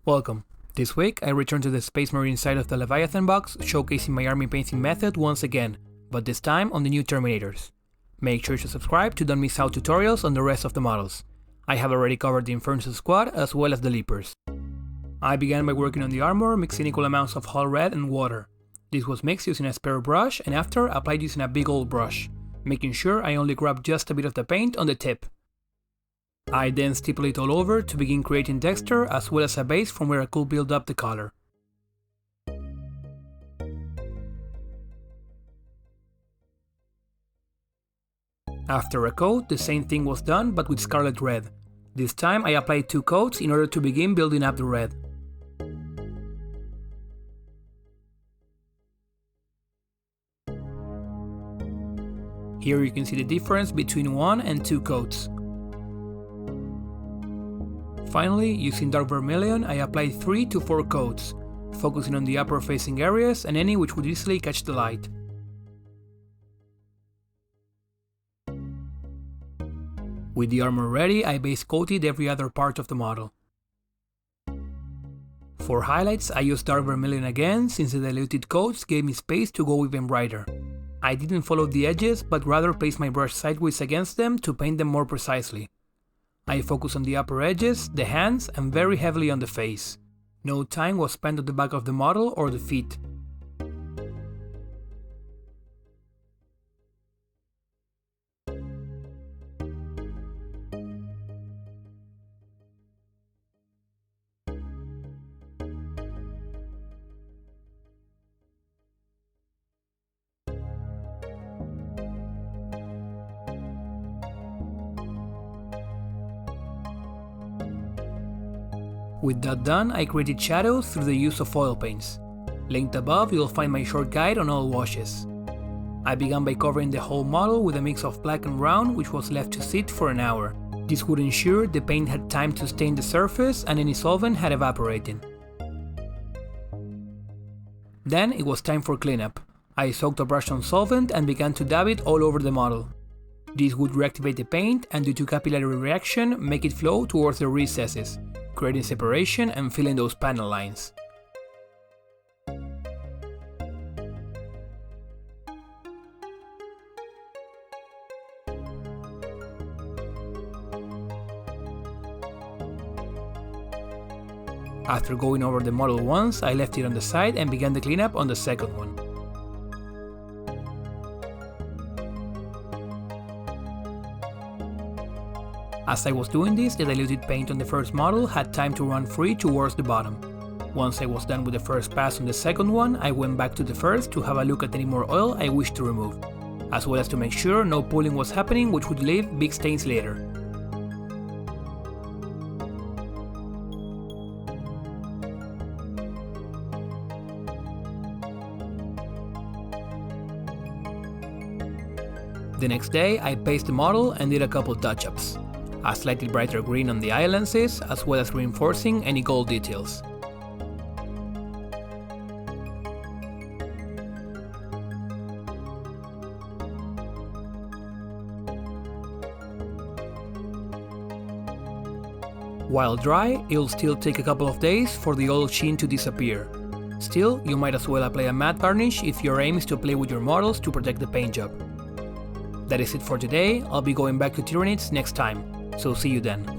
Welcome. This week I returned to the Space Marine side of the Leviathan box, showcasing my army painting method once again, but this time on the new Terminators. Make sure to subscribe to don't miss out tutorials on the rest of the models. I have already covered the Inferno squad as well as the Leapers. I began by working on the armor, mixing equal amounts of Hull Red and water. This was mixed using a spare brush and after applied using a big old brush, making sure I only grabbed just a bit of the paint on the tip. I then stipple it all over to begin creating texture as well as a base from where I could build up the color. After a coat, the same thing was done but with scarlet red. This time I applied 2 coats in order to begin building up the red. Here you can see the difference between 1 and 2 coats. Finally, using dark vermilion, I applied 3 to 4 coats, focusing on the upper facing areas and any which would easily catch the light. With the armor ready, I base coated every other part of the model. For highlights, I used dark vermilion again, since the diluted coats gave me space to go even brighter. I didn't follow the edges, but rather placed my brush sideways against them to paint them more precisely. I focused on the upper edges, the hands, and very heavily on the face. No time was spent on the back of the model or the feet. With that done, I created shadows through the use of oil paints. Linked above, you'll find my short guide on all washes. I began by covering the whole model with a mix of black and brown, which was left to sit for an hour. This would ensure the paint had time to stain the surface and any solvent had evaporated. Then it was time for cleanup. I soaked a brush on solvent and began to dab it all over the model. This would reactivate the paint and due to capillary reaction make it flow towards the recesses, creating separation and filling those panel lines. After going over the model once, I left it on the side and began the cleanup on the second one. As I was doing this, the diluted paint on the first model had time to run free towards the bottom. Once I was done with the first pass on the second one, I went back to the first to have a look at any more oil I wished to remove, as well as to make sure no pooling was happening which would leave big stains later. The next day, I paced the model and did a couple touch-ups. A slightly brighter green on the eye lenses, as well as reinforcing any gold details. While dry, it'll still take a couple of days for the oil sheen to disappear. Still, you might as well apply a matte varnish if your aim is to play with your models to protect the paint job. That is it for today. I'll be going back to Tyranids next time, so see you then.